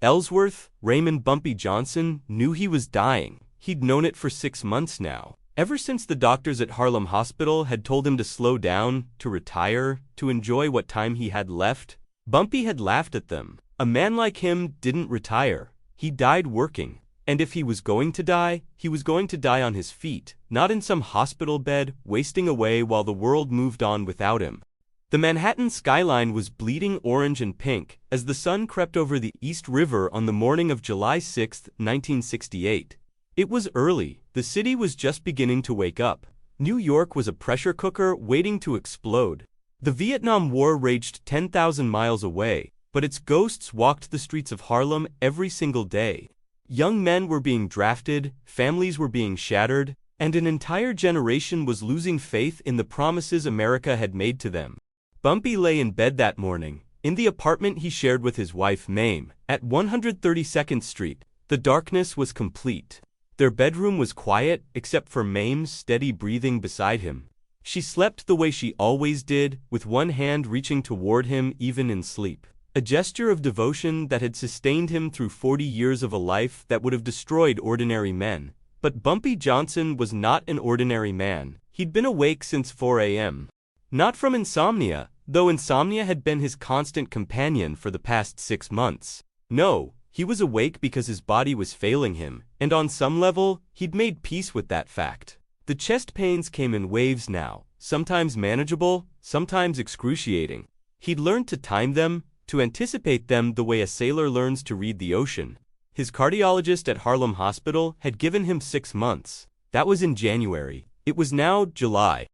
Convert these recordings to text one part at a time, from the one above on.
Ellsworth, Raymond Bumpy Johnson, knew he was dying. He'd known it for 6 months now. Ever since the doctors at Harlem Hospital had told him to slow down, to retire, to enjoy what time he had left, Bumpy had laughed at them. A man like him didn't retire. He died working. And if he was going to die, he was going to die on his feet, not in some hospital bed, wasting away while the world moved on without him. The Manhattan skyline was bleeding orange and pink as the sun crept over the East River on the morning of July 6, 1968. It was early. The city was just beginning to wake up. New York was a pressure cooker waiting to explode. The Vietnam War raged 10,000 miles away, but its ghosts walked the streets of Harlem every single day. Young men were being drafted, families were being shattered, and an entire generation was losing faith in the promises America had made to them. Bumpy lay in bed that morning, in the apartment he shared with his wife Mame, at 132nd Street. The darkness was complete. Their bedroom was quiet, except for Mame's steady breathing beside him. She slept the way she always did, with one hand reaching toward him even in sleep. A gesture of devotion that had sustained him through 40 years of a life that would have destroyed ordinary men. But Bumpy Johnson was not an ordinary man. He'd been awake since 4 a.m. Not from insomnia, though insomnia had been his constant companion for the past 6 months. No, he was awake because his body was failing him, and on some level, he'd made peace with that fact. The chest pains came in waves now, sometimes manageable, sometimes excruciating. He'd learned to time them, to anticipate them the way a sailor learns to read the ocean. His cardiologist at Harlem Hospital had given him 6 months. That was in January. It was now July.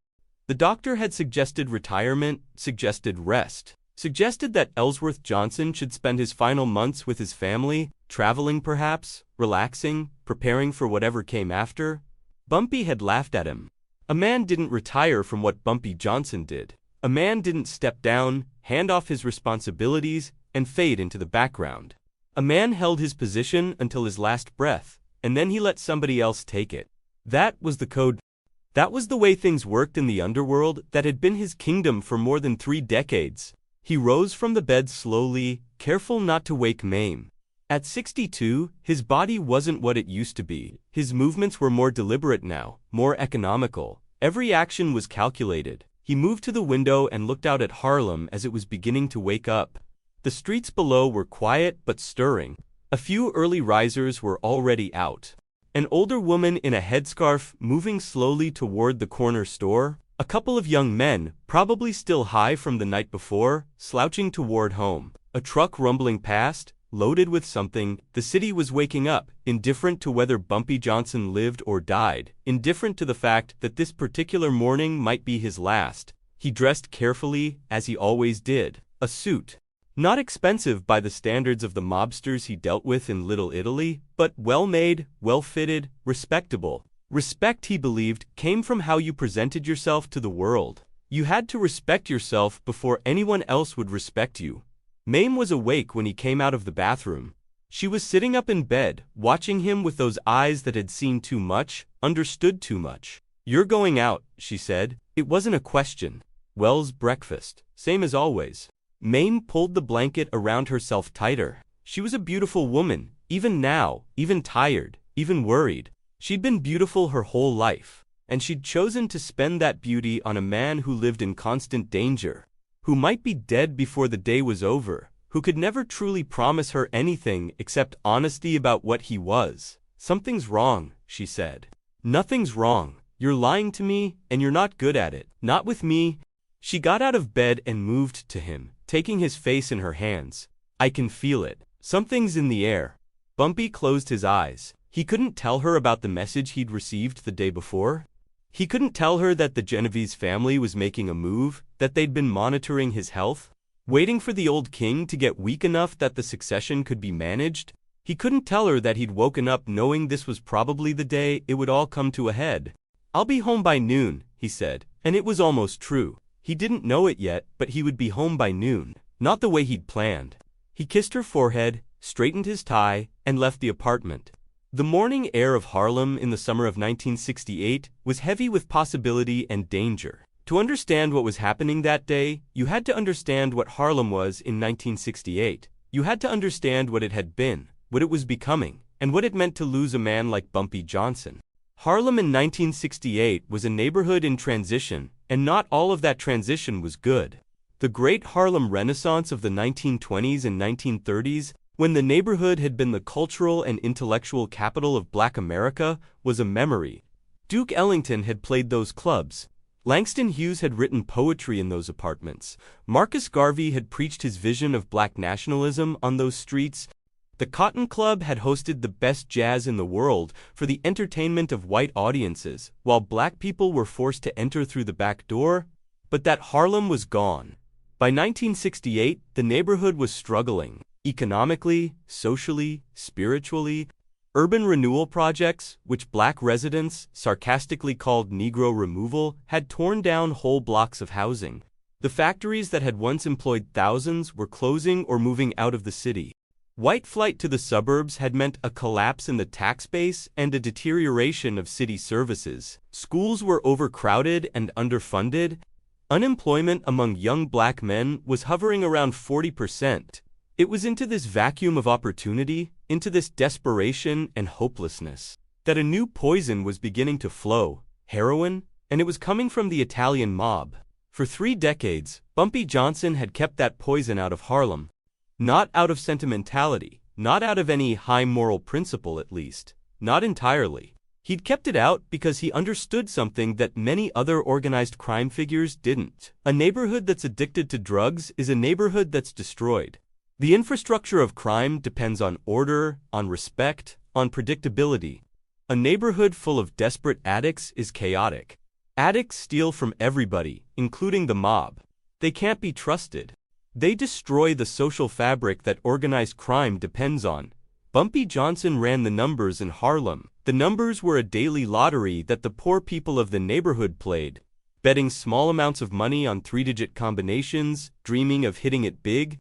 The doctor had suggested retirement, suggested rest, suggested that Ellsworth Johnson should spend his final months with his family, traveling perhaps, relaxing, preparing for whatever came after. Bumpy had laughed at him. A man didn't retire from what Bumpy Johnson did. A man didn't step down, hand off his responsibilities, and fade into the background. A man held his position until his last breath, and then he let somebody else take it. That was the code. That was the way things worked in the underworld that had been his kingdom for more than 3 decades. He rose from the bed slowly, careful not to wake Mame. At 62, his body wasn't what it used to be. His movements were more deliberate now, more economical. Every action was calculated. He moved to the window and looked out at Harlem as it was beginning to wake up. The streets below were quiet but stirring. A few early risers were already out. An older woman in a headscarf moving slowly toward the corner store. A couple of young men, probably still high from the night before, slouching toward home. A truck rumbling past, loaded with something. The city was waking up, indifferent to whether Bumpy Johnson lived or died, indifferent to the fact that this particular morning might be his last. He dressed carefully, as he always did. A suit. Not expensive by the standards of the mobsters he dealt with in Little Italy, but well-made, well-fitted, respectable. Respect, he believed, came from how you presented yourself to the world. You had to respect yourself before anyone else would respect you. Mame was awake when he came out of the bathroom. She was sitting up in bed, watching him with those eyes that had seen too much, understood too much. "You're going out," she said. It wasn't a question. "Well's breakfast." "Same as always." Mame pulled the blanket around herself tighter. She was a beautiful woman, even now, even tired, even worried. She'd been beautiful her whole life, and she'd chosen to spend that beauty on a man who lived in constant danger, who might be dead before the day was over, who could never truly promise her anything except honesty about what he was. "Something's wrong," she said. "Nothing's wrong. You're lying to me, and you're not good at it. Not with me." She got out of bed and moved to him, taking his face in her hands. "I can feel it. Something's in the air." Bumpy closed his eyes. He couldn't tell her about the message he'd received the day before. He couldn't tell her that the Genovese family was making a move, that they'd been monitoring his health, waiting for the old king to get weak enough that the succession could be managed. He couldn't tell her that he'd woken up knowing this was probably the day it would all come to a head. "I'll be home by noon," he said, and it was almost true. He didn't know it yet, but he would be home by noon. Not the way he'd planned. He kissed her forehead, straightened his tie, and left the apartment. The morning air of Harlem in the summer of 1968 was heavy with possibility and danger. To understand what was happening that day, you had to understand what Harlem was in 1968. You had to understand what it had been, what it was becoming, and what it meant to lose a man like Bumpy Johnson. Harlem in 1968 was a neighborhood in transition, and not all of that transition was good. The Great Harlem Renaissance of the 1920s and 1930s, when the neighborhood had been the cultural and intellectual capital of Black America, was a memory. Duke Ellington had played those clubs. Langston Hughes had written poetry in those apartments. Marcus Garvey had preached his vision of Black nationalism on those streets. The Cotton Club had hosted the best jazz in the world for the entertainment of white audiences, while Black people were forced to enter through the back door. But that Harlem was gone. By 1968, the neighborhood was struggling, economically, socially, spiritually. Urban renewal projects, which Black residents sarcastically called Negro removal, had torn down whole blocks of housing. The factories that had once employed thousands were closing or moving out of the city. White flight to the suburbs had meant a collapse in the tax base and a deterioration of city services. Schools were overcrowded and underfunded. Unemployment among young Black men was hovering around 40%. It was into this vacuum of opportunity, into this desperation and hopelessness, that a new poison was beginning to flow, heroin, and it was coming from the Italian mob. For 3 decades, Bumpy Johnson had kept that poison out of Harlem. Not out of sentimentality, not out of any high moral principle at least, not entirely. He'd kept it out because he understood something that many other organized crime figures didn't. A neighborhood that's addicted to drugs is a neighborhood that's destroyed. The infrastructure of crime depends on order, on respect, on predictability. A neighborhood full of desperate addicts is chaotic. Addicts steal from everybody, including the mob. They can't be trusted. They destroy the social fabric that organized crime depends on. Bumpy Johnson ran the numbers in Harlem. The numbers were a daily lottery that the poor people of the neighborhood played, betting small amounts of money on 3-digit combinations, dreaming of hitting it big.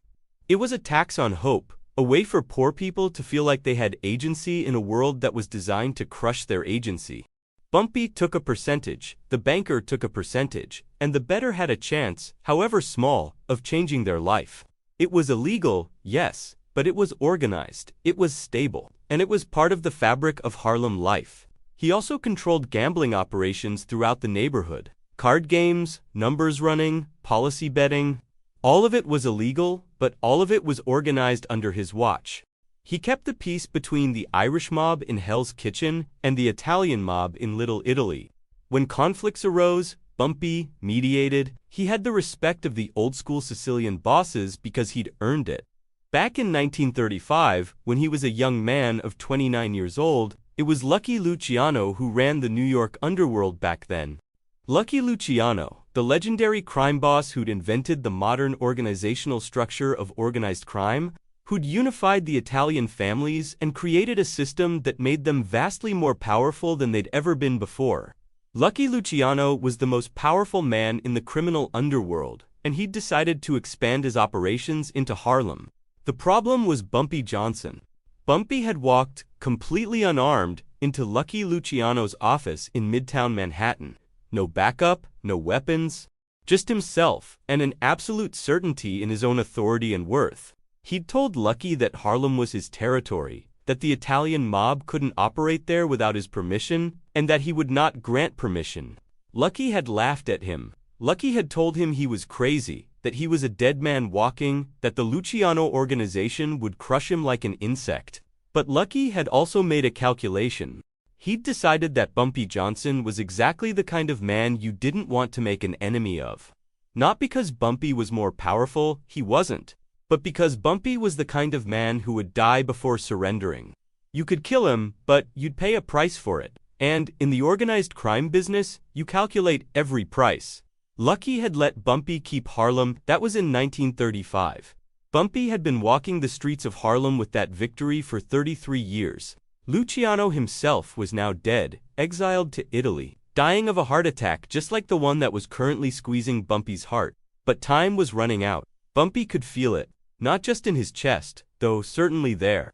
It was a tax on hope, a way for poor people to feel like they had agency in a world that was designed to crush their agency. Bumpy took a percentage, the banker took a percentage, and the bettor had a chance, however small, of changing their life. It was illegal, yes, but it was organized, it was stable, and it was part of the fabric of Harlem life. He also controlled gambling operations throughout the neighborhood. Card games, numbers running, policy betting. All of it was illegal, but all of it was organized under his watch. He kept the peace between the Irish mob in Hell's Kitchen and the Italian mob in Little Italy. When conflicts arose, Bumpy mediated. He had the respect of the old-school Sicilian bosses because he'd earned it. Back in 1935, when he was a young man of 29 years old, it was Lucky Luciano who ran the New York underworld back then. Lucky Luciano, the legendary crime boss who'd invented the modern organizational structure of organized crime, who'd unified the Italian families and created a system that made them vastly more powerful than they'd ever been before. Lucky Luciano was the most powerful man in the criminal underworld, and he'd decided to expand his operations into Harlem. The problem was Bumpy Johnson. Bumpy had walked, completely unarmed, into Lucky Luciano's office in Midtown Manhattan. No backup, no weapons, just himself, and an absolute certainty in his own authority and worth. He'd told Lucky that Harlem was his territory, that the Italian mob couldn't operate there without his permission, and that he would not grant permission. Lucky had laughed at him. Lucky had told him he was crazy, that he was a dead man walking, that the Luciano organization would crush him like an insect. But Lucky had also made a calculation. He'd decided that Bumpy Johnson was exactly the kind of man you didn't want to make an enemy of. Not because Bumpy was more powerful, he wasn't, but because Bumpy was the kind of man who would die before surrendering. You could kill him, but you'd pay a price for it. And, in the organized crime business, you calculate every price. Lucky had let Bumpy keep Harlem. That was in 1935. Bumpy had been walking the streets of Harlem with that victory for 33 years. Luciano himself was now dead, exiled to Italy, dying of a heart attack just like the one that was currently squeezing Bumpy's heart. But time was running out. Bumpy could feel it, not just in his chest, though certainly there.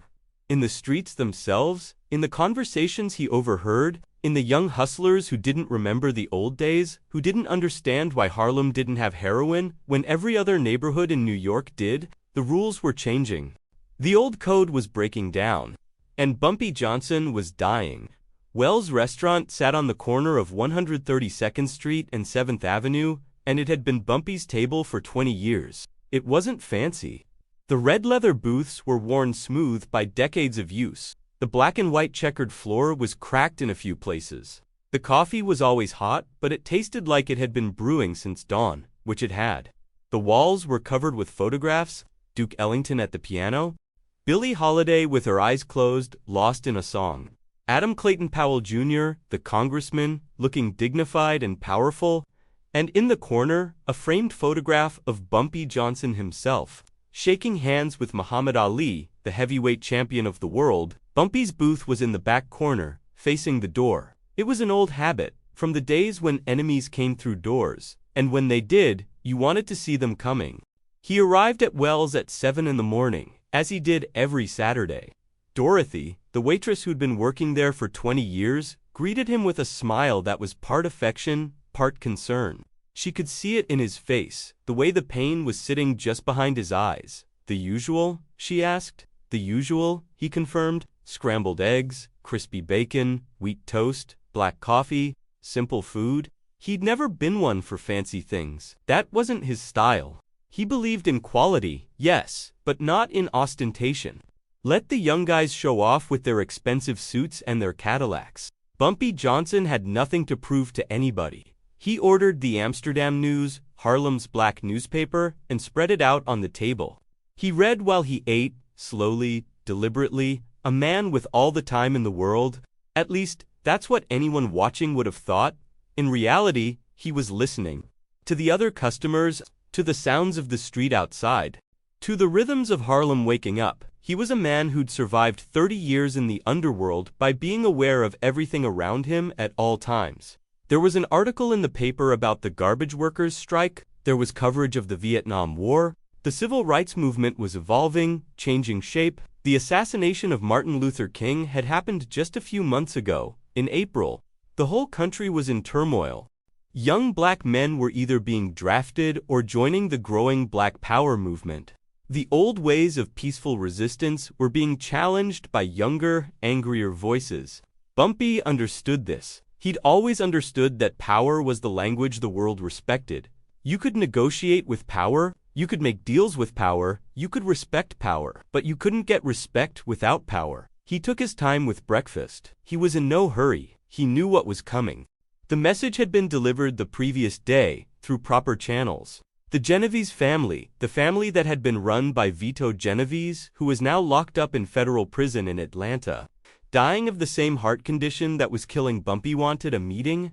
In the streets themselves, in the conversations he overheard, in the young hustlers who didn't remember the old days, who didn't understand why Harlem didn't have heroin when every other neighborhood in New York did. The rules were changing. The old code was breaking down, and Bumpy Johnson was dying. Wells' restaurant sat on the corner of 132nd Street and 7th Avenue, and it had been Bumpy's table for 20 years. It wasn't fancy. The red leather booths were worn smooth by decades of use. The black and white checkered floor was cracked in a few places. The coffee was always hot, but it tasted like it had been brewing since dawn, which it had. The walls were covered with photographs, Duke Ellington at the piano, Billie Holiday with her eyes closed, lost in a song, Adam Clayton Powell Jr., the congressman, looking dignified and powerful, and in the corner, a framed photograph of Bumpy Johnson himself, shaking hands with Muhammad Ali, the heavyweight champion of the world. Bumpy's booth was in the back corner, facing the door. It was an old habit, from the days when enemies came through doors, and when they did, you wanted to see them coming. He arrived at Wells at 7 in the morning, as he did every Saturday. Dorothy, the waitress who'd been working there for 20 years, greeted him with a smile that was part affection, part concern. She could see it in his face, the way the pain was sitting just behind his eyes. "The usual?" she asked. "The usual," he confirmed. "Scrambled eggs, crispy bacon, wheat toast, black coffee, simple food." He'd never been one for fancy things. That wasn't his style. He believed in quality, yes, but not in ostentation. Let the young guys show off with their expensive suits and their Cadillacs. Bumpy Johnson had nothing to prove to anybody. He ordered the Amsterdam News, Harlem's black newspaper, and spread it out on the table. He read while he ate, slowly, deliberately, a man with all the time in the world. At least, that's what anyone watching would have thought. In reality, he was listening. To the other customers, to the sounds of the street outside, to the rhythms of Harlem waking up. He was a man who'd survived 30 years in the underworld by being aware of everything around him at all times. There was an article in the paper about the garbage workers' strike. There was coverage of the Vietnam War. The civil rights movement was evolving, changing shape. The assassination of Martin Luther King had happened just a few months ago, in April. The whole country was in turmoil. Young black men were either being drafted or joining the growing Black Power movement. The old ways of peaceful resistance were being challenged by younger, angrier voices. Bumpy understood this. He'd always understood that power was the language the world respected. You could negotiate with power, you could make deals with power, you could respect power, but you couldn't get respect without power. He took his time with breakfast. He was in no hurry. He knew what was coming. The message had been delivered the previous day, through proper channels. The Genovese family, the family that had been run by Vito Genovese, who was now locked up in federal prison in Atlanta, dying of the same heart condition that was killing Bumpy, wanted a meeting.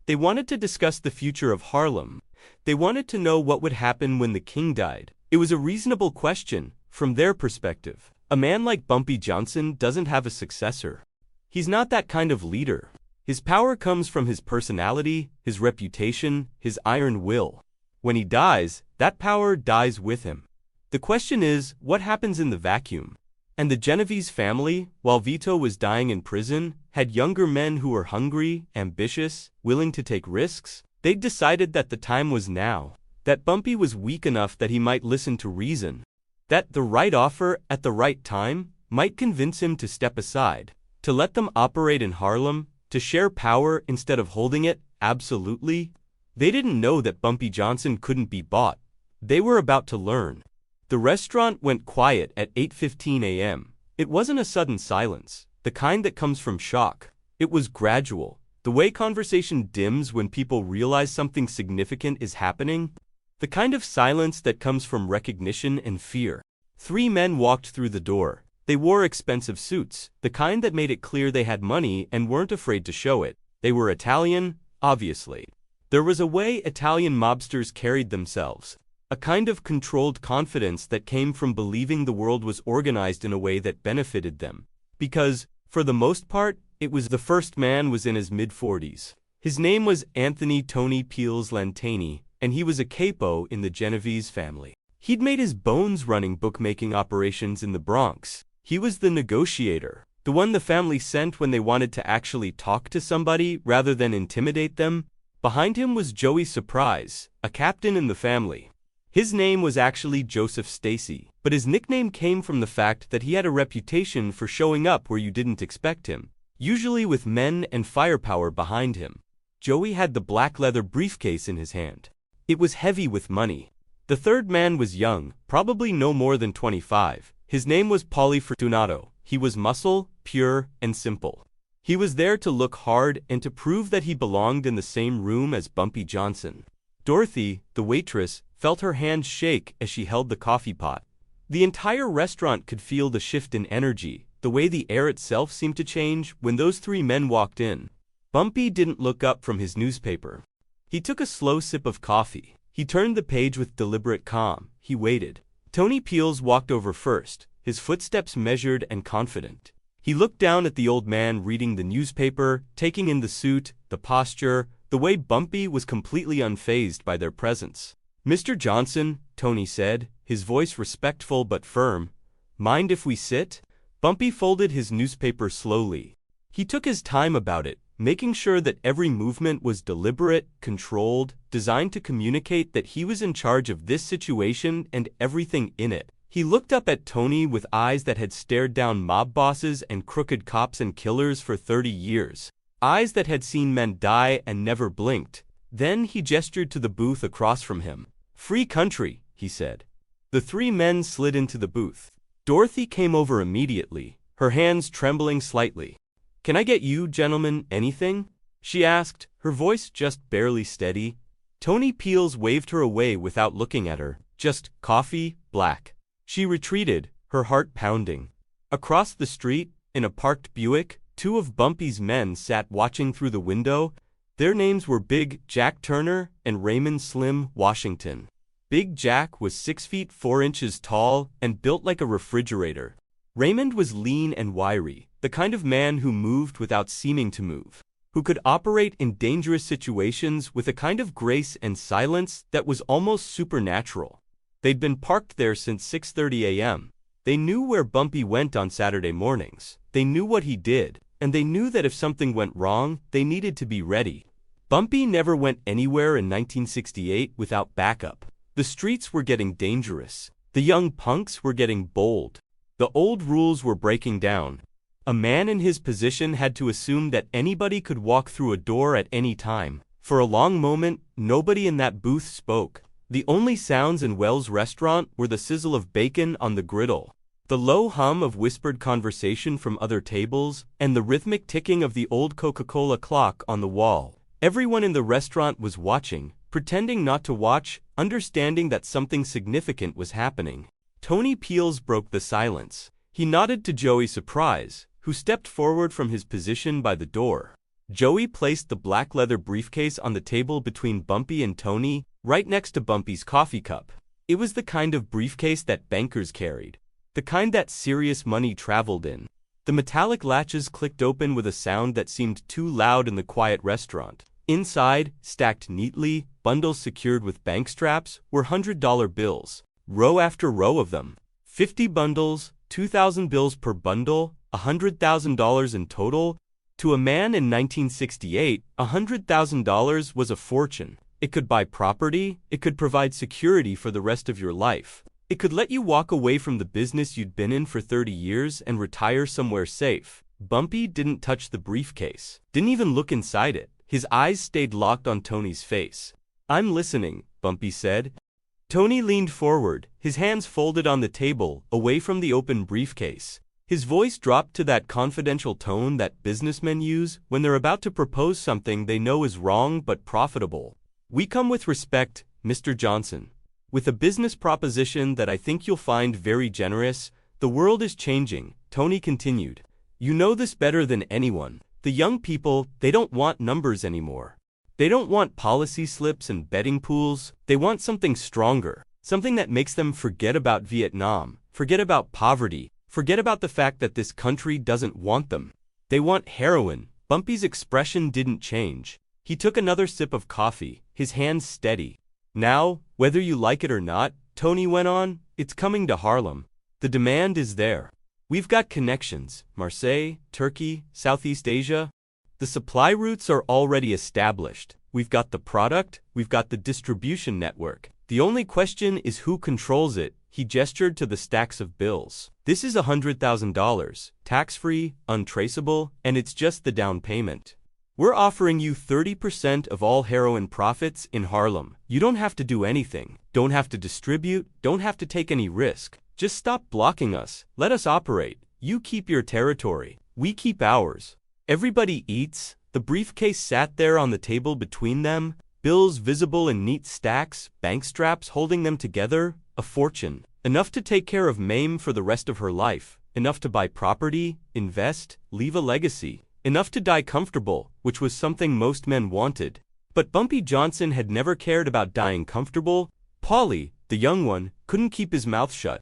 They wanted to discuss the future of Harlem. They wanted to know what would happen when the king died. It was a reasonable question, from their perspective. A man like Bumpy Johnson doesn't have a successor. He's not that kind of leader. His power comes from his personality, his reputation, his iron will. When he dies, that power dies with him. The question is, what happens in the vacuum? And the Genovese family, while Vito was dying in prison, had younger men who were hungry, ambitious, willing to take risks. They'd decided that the time was now, that Bumpy was weak enough that he might listen to reason, that the right offer at the right time might convince him to step aside, to let them operate in Harlem, to share power instead of holding it. Absolutely. They didn't know that Bumpy Johnson couldn't be bought. They were about to learn. The restaurant went quiet at 8:15 a.m. It wasn't a sudden silence, the kind that comes from shock. It was gradual, the way conversation dims when people realize something significant is happening. The kind of silence that comes from recognition and fear. 3 men walked through the door. They wore expensive suits, the kind that made it clear they had money and weren't afraid to show it. They were Italian, obviously. There was a way Italian mobsters carried themselves, a kind of controlled confidence that came from believing the world was organized in a way that benefited them. Because, for the most part, the first man was in his mid-40s. His name was Anthony Tony Peels Lantani, and he was a capo in the Genovese family. He'd made his bones running bookmaking operations in the Bronx. He was the negotiator, the one the family sent when they wanted to actually talk to somebody rather than intimidate them. Behind him was Joey Surprise, a captain in the family. His name was actually Joseph Stacy, but his nickname came from the fact that he had a reputation for showing up where you didn't expect him, usually with men and firepower behind him. Joey had the black leather briefcase in his hand. It was heavy with money. The third man was young, probably no more than 25. His name was Paulie Fortunato. He was muscle, pure, and simple. He was there to look hard and to prove that he belonged in the same room as Bumpy Johnson. Dorothy, the waitress, felt her hands shake as she held the coffee pot. The entire restaurant could feel the shift in energy, the way the air itself seemed to change when those three men walked in. Bumpy didn't look up from his newspaper. He took a slow sip of coffee. He turned the page with deliberate calm. He waited. Tony Peels walked over first, his footsteps measured and confident. He looked down at the old man reading the newspaper, taking in the suit, the posture, the way Bumpy was completely unfazed by their presence. "Mr. Johnson," Tony said, his voice respectful but firm, "mind if we sit?" Bumpy folded his newspaper slowly. He took his time about it, making sure that every movement was deliberate, controlled, designed to communicate that he was in charge of this situation and everything in it. He looked up at Tony with eyes that had stared down mob bosses and crooked cops and killers for 30 years. Eyes that had seen men die and never blinked. Then he gestured to the booth across from him. "Free country," he said. The three men slid into the booth. Dorothy came over immediately, her hands trembling slightly. "Can I get you, gentlemen, anything?" she asked, her voice just barely steady. Tony Peels waved her away without looking at her. "Just coffee, black." She retreated, her heart pounding. Across the street, in a parked Buick, two of Bumpy's men sat watching through the window. Their names were Big Jack Turner and Raymond Slim Washington. Big Jack was 6 feet 4 inches tall and built like a refrigerator. Raymond was lean and wiry, the kind of man who moved without seeming to move, who could operate in dangerous situations with a kind of grace and silence that was almost supernatural. They'd been parked there since 6:30 a.m. They knew where Bumpy went on Saturday mornings. They knew what he did, and they knew that if something went wrong, they needed to be ready. Bumpy never went anywhere in 1968 without backup. The streets were getting dangerous. The young punks were getting bold. The old rules were breaking down. A man in his position had to assume that anybody could walk through a door at any time. For a long moment, nobody in that booth spoke. The only sounds in Wells' restaurant were the sizzle of bacon on the griddle, the low hum of whispered conversation from other tables, and the rhythmic ticking of the old Coca-Cola clock on the wall. Everyone in the restaurant was watching, pretending not to watch, understanding that something significant was happening. Tony Peels broke the silence. He nodded to Joey Surprise, who stepped forward from his position by the door. Joey placed the black leather briefcase on the table between Bumpy and Tony, right next to Bumpy's coffee cup. It was the kind of briefcase that bankers carried, the kind that serious money traveled in. The metallic latches clicked open with a sound that seemed too loud in the quiet restaurant. Inside, stacked neatly, bundles secured with bank straps, were $100 bills, row after row of them. 50 bundles, 2,000 bills per bundle, $100,000 in total. To a man in 1968, $100,000 was a fortune. It could buy property, it could provide security for the rest of your life. It could let you walk away from the business you'd been in for 30 years and retire somewhere safe. Bumpy didn't touch the briefcase, didn't even look inside it. His eyes stayed locked on Tony's face. "I'm listening," Bumpy said. Tony leaned forward, his hands folded on the table, away from the open briefcase. His voice dropped to that confidential tone that businessmen use when they're about to propose something they know is wrong but profitable. "We come with respect, Mr. Johnson. With a business proposition that I think you'll find very generous. The world is changing," Tony continued. "You know this better than anyone. The young people, they don't want numbers anymore. They don't want policy slips and betting pools. They want something stronger, something that makes them forget about Vietnam, forget about poverty, forget about the fact that this country doesn't want them. They want heroin." Bumpy's expression didn't change. He took another sip of coffee, his hands steady. "Now, whether you like it or not," Tony went on, "it's coming to Harlem. The demand is there. We've got connections, Marseille, Turkey, Southeast Asia. The supply routes are already established. We've got the product, we've got the distribution network. The only question is who controls it. He gestured to the stacks of bills. This is $100,000, tax-free, untraceable, and it's just the down payment. We're offering you 30% of all heroin profits in Harlem. You don't have to do anything, don't have to distribute, don't have to take any risk. Just stop blocking us, let us operate. You keep your territory, we keep ours. Everybody eats. The briefcase sat there on the table between them, bills visible in neat stacks, bank straps holding them together, a fortune. Enough to take care of Mame for the rest of her life, enough to buy property, invest, leave a legacy. Enough to die comfortable, which was something most men wanted. But Bumpy Johnson had never cared about dying comfortable. Paulie, the young one, couldn't keep his mouth shut.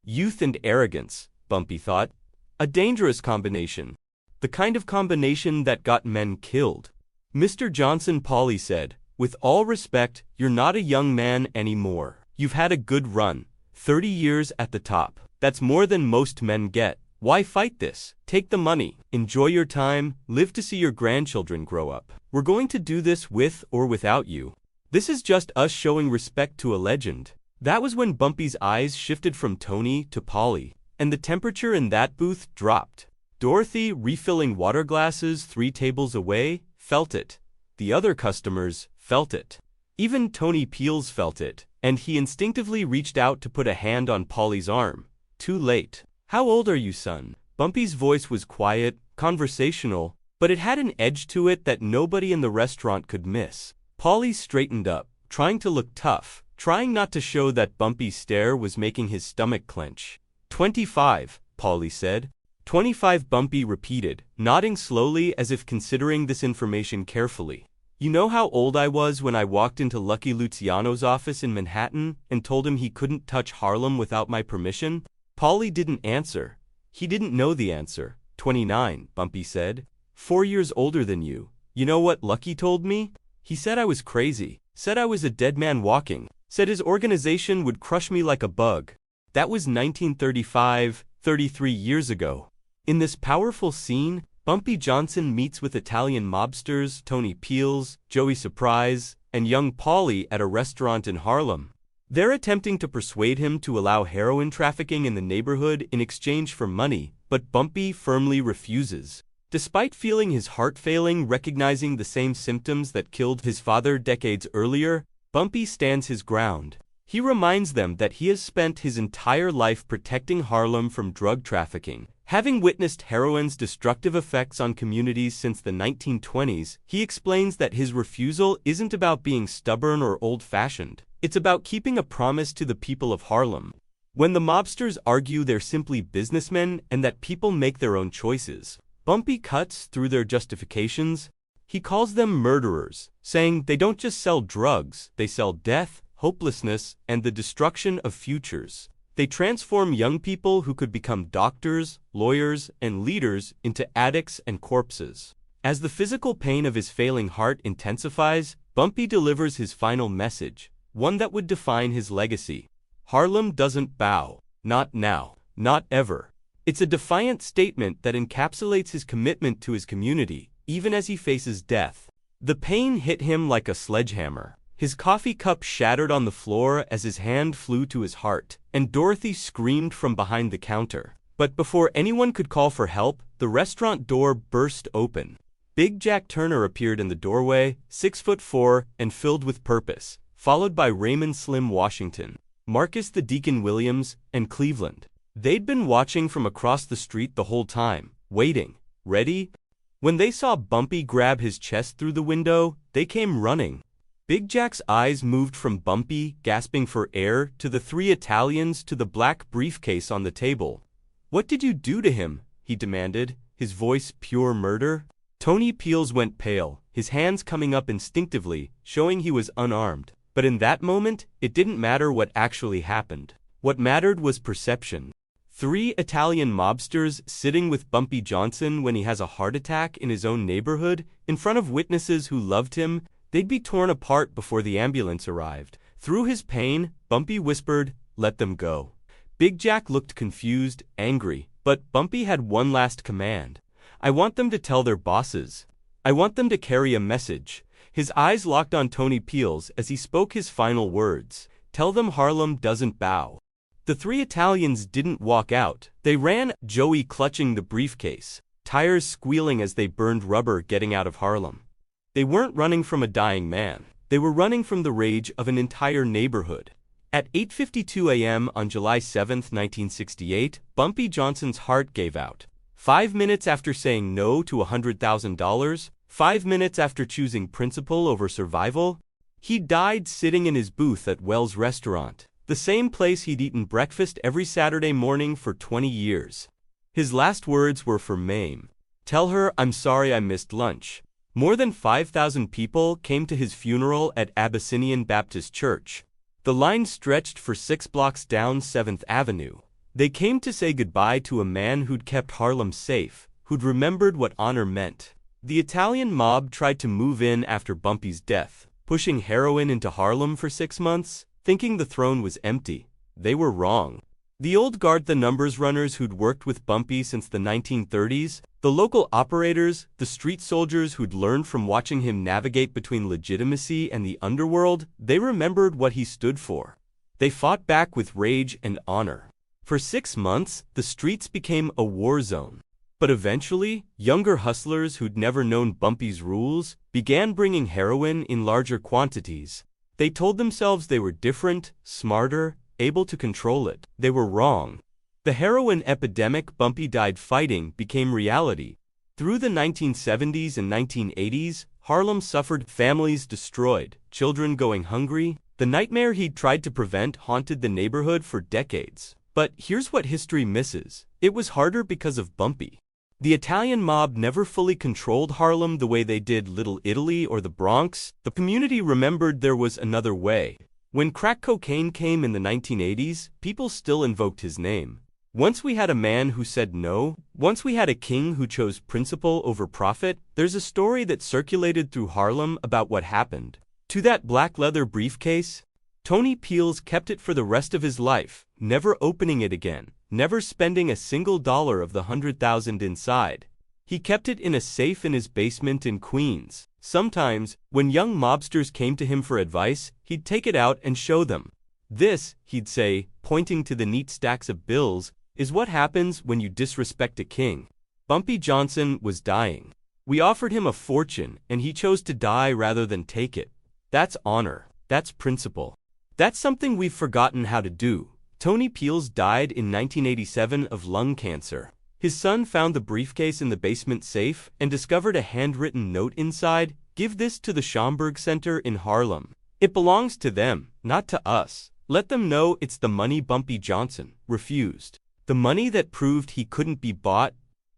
Youth and arrogance, Bumpy thought. A dangerous combination. The kind of combination that got men killed. Mr. Johnson, Paulie said, with all respect, you're not a young man anymore. You've had a good run. 30 years at the top. That's more than most men get. Why fight this? Take the money, enjoy your time, live to see your grandchildren grow up. We're going to do this with or without you. This is just us showing respect to a legend. That was when Bumpy's eyes shifted from Tony to Paulie, and the temperature in that booth dropped. Dorothy, refilling water glasses 3 tables away, felt it. The other customers felt it. Even Tony Peels felt it, and he instinctively reached out to put a hand on Paulie's arm. Too late. How old are you, son? Bumpy's voice was quiet, conversational, but it had an edge to it that nobody in the restaurant could miss. Paulie straightened up, trying to look tough, trying not to show that Bumpy's stare was making his stomach clench. 25, Paulie said. 25, Bumpy repeated, nodding slowly as if considering this information carefully. You know how old I was when I walked into Lucky Luciano's office in Manhattan and told him he couldn't touch Harlem without my permission? Paulie didn't answer. He didn't know the answer. 29, Bumpy said. 4 years older than you. You know what Lucky told me? He said I was crazy. Said I was a dead man walking. Said his organization would crush me like a bug. That was 1935, 33 years ago. In this powerful scene, Bumpy Johnson meets with Italian mobsters Tony Peels, Joey Surprise, and young Paulie at a restaurant in Harlem. They're attempting to persuade him to allow heroin trafficking in the neighborhood in exchange for money, but Bumpy firmly refuses. Despite feeling his heart failing, recognizing the same symptoms that killed his father decades earlier, Bumpy stands his ground. He reminds them that he has spent his entire life protecting Harlem from drug trafficking. Having witnessed heroin's destructive effects on communities since the 1920s, he explains that his refusal isn't about being stubborn or old-fashioned. It's about keeping a promise to the people of Harlem. When the mobsters argue they're simply businessmen and that people make their own choices, Bumpy cuts through their justifications. He calls them murderers, saying they don't just sell drugs, they sell death, hopelessness, and the destruction of futures. They transform young people who could become doctors, lawyers, and leaders into addicts and corpses. As the physical pain of his failing heart intensifies, Bumpy delivers his final message, one that would define his legacy. Harlem doesn't bow. Not now. Not ever. It's a defiant statement that encapsulates his commitment to his community, even as he faces death. The pain hit him like a sledgehammer. His coffee cup shattered on the floor as his hand flew to his heart, and Dorothy screamed from behind the counter. But before anyone could call for help, the restaurant door burst open. Big Jack Turner appeared in the doorway, 6'4" and filled with purpose, followed by Raymond Slim Washington, Marcus the Deacon Williams, and Cleveland. They'd been watching from across the street the whole time, waiting, ready. When they saw Bumpy grab his chest through the window, they came running. Big Jack's eyes moved from Bumpy, gasping for air, to the 3 Italians to the black briefcase on the table. "What did you do to him?" he demanded, his voice pure murder. Tony Peels went pale, his hands coming up instinctively, showing he was unarmed. But in that moment, it didn't matter what actually happened. What mattered was perception. 3 Italian mobsters sitting with Bumpy Johnson when he has a heart attack in his own neighborhood, in front of witnesses who loved him. They'd be torn apart before the ambulance arrived. Through his pain, Bumpy whispered, "Let them go." Big Jack looked confused, angry, but Bumpy had one last command. "I want them to tell their bosses. I want them to carry a message." His eyes locked on Tony Peels as he spoke his final words. Tell them Harlem doesn't bow. The three Italians didn't walk out. They ran, Joey clutching the briefcase, tires squealing as they burned rubber getting out of Harlem. They weren't running from a dying man. They were running from the rage of an entire neighborhood. At 8:52 a.m. on July 7, 1968, Bumpy Johnson's heart gave out. 5 minutes after saying no to $100,000, 5 minutes after choosing principle over survival, he died sitting in his booth at Wells Restaurant, the same place he'd eaten breakfast every Saturday morning for 20 years. His last words were for Mame. Tell her I'm sorry I missed lunch. More than 5,000 people came to his funeral at Abyssinian Baptist Church. The line stretched for 6 blocks down 7th Avenue. They came to say goodbye to a man who'd kept Harlem safe, who'd remembered what honor meant. The Italian mob tried to move in after Bumpy's death, pushing heroin into Harlem for 6 months, thinking the throne was empty. They were wrong. The old guard, the numbers runners who'd worked with Bumpy since the 1930s, the local operators, the street soldiers who'd learned from watching him navigate between legitimacy and the underworld, they remembered what he stood for. They fought back with rage and honor. For 6 months, the streets became a war zone. But eventually, younger hustlers who'd never known Bumpy's rules began bringing heroin in larger quantities. They told themselves they were different, smarter, able to control it. They were wrong. The heroin epidemic Bumpy died fighting became reality. Through the 1970s and 1980s, Harlem suffered, families destroyed, children going hungry. The nightmare he'd tried to prevent haunted the neighborhood for decades. But here's what history misses. It was harder because of Bumpy. The Italian mob never fully controlled Harlem the way they did Little Italy or the Bronx. The community remembered there was another way. When crack cocaine came in the 1980s, people still invoked his name. Once we had a man who said no, once we had a king who chose principle over profit, there's a story that circulated through Harlem about what happened to that black leather briefcase. Tony Peels kept it for the rest of his life, never opening it again, never spending a single dollar of the $100,000 inside. He kept it in a safe in his basement in Queens. Sometimes, when young mobsters came to him for advice, he'd take it out and show them. This, he'd say, pointing to the neat stacks of bills, is what happens when you disrespect a king. Bumpy Johnson was dying. We offered him a fortune, and he chose to die rather than take it. That's honor. That's principle. That's something we've forgotten how to do. Tony Peels died in 1987 of lung cancer. His son found the briefcase in the basement safe and discovered a handwritten note inside. Give this to the Schomburg Center in Harlem. It belongs to them, not to us. Let them know it's the money Bumpy Johnson refused. The money that proved he couldn't be bought.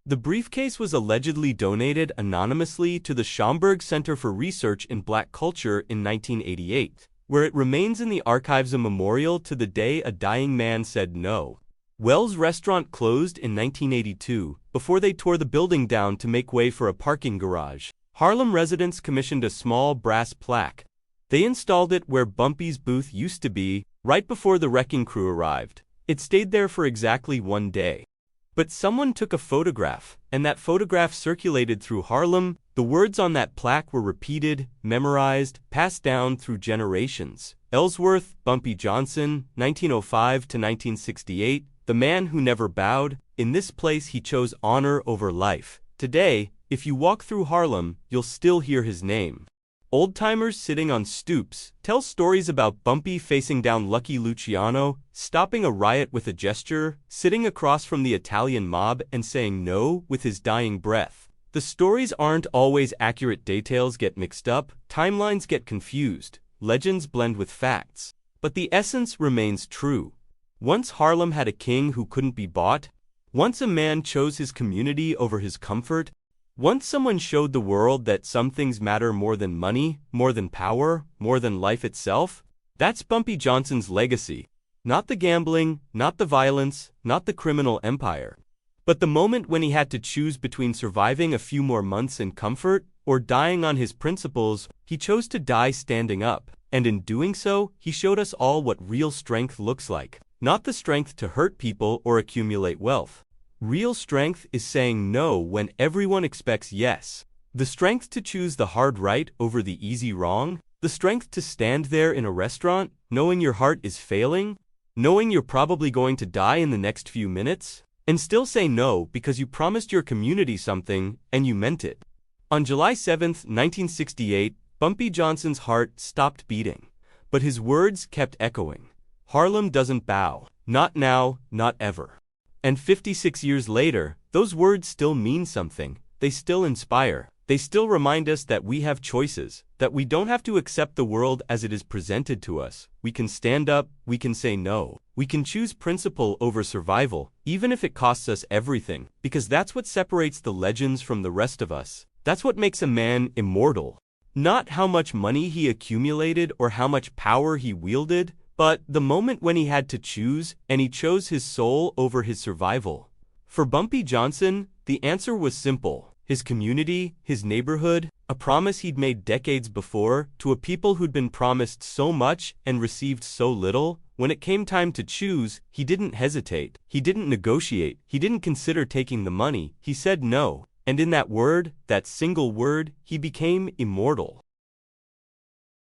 The briefcase was allegedly donated anonymously to the Schomburg Center for Research in Black Culture in 1988, where it remains in the archives, a memorial to the day a dying man said no. Wells Restaurant closed in 1982 before they tore the building down to make way for a parking garage. Harlem residents commissioned a small brass plaque. They installed it where Bumpy's booth used to be, right before the wrecking crew arrived. It stayed there for exactly 1 day. But someone took a photograph, and that photograph circulated through Harlem. The words on that plaque were repeated, memorized, passed down through generations. Ellsworth, Bumpy Johnson, 1905 to 1968. The man who never bowed. In this place he chose honor over life. Today, if you walk through Harlem, you'll still hear his name. Old-timers sitting on stoops tell stories about Bumpy facing down Lucky Luciano, stopping a riot with a gesture, sitting across from the Italian mob and saying no with his dying breath. The stories aren't always accurate. Details get mixed up, timelines get confused, legends blend with facts. But the essence remains true. Once Harlem had a king who couldn't be bought. Once a man chose his community over his comfort. Once someone showed the world that some things matter more than money, more than power, more than life itself. That's Bumpy Johnson's legacy. Not the gambling, not the violence, not the criminal empire. But the moment when he had to choose between surviving a few more months in comfort or dying on his principles, he chose to die standing up. And in doing so, he showed us all what real strength looks like. Not the strength to hurt people or accumulate wealth. Real strength is saying no when everyone expects yes. The strength to choose the hard right over the easy wrong. The strength to stand there in a restaurant, knowing your heart is failing, knowing you're probably going to die in the next few minutes, and still say no because you promised your community something and you meant it. On July 7, 1968, Bumpy Johnson's heart stopped beating, but his words kept echoing. Harlem doesn't bow. Not now, not ever. And 56 years later, those words still mean something. They still inspire. They still remind us that we have choices, that we don't have to accept the world as it is presented to us. We can stand up, we can say no. We can choose principle over survival, even if it costs us everything, because that's what separates the legends from the rest of us. That's what makes a man immortal. Not how much money he accumulated or how much power he wielded, but the moment when he had to choose, and he chose his soul over his survival. For Bumpy Johnson, the answer was simple. His community, his neighborhood, a promise he'd made decades before to a people who'd been promised so much and received so little. When it came time to choose, he didn't hesitate. He didn't negotiate. He didn't consider taking the money. He said no. And in that word, that single word, he became immortal.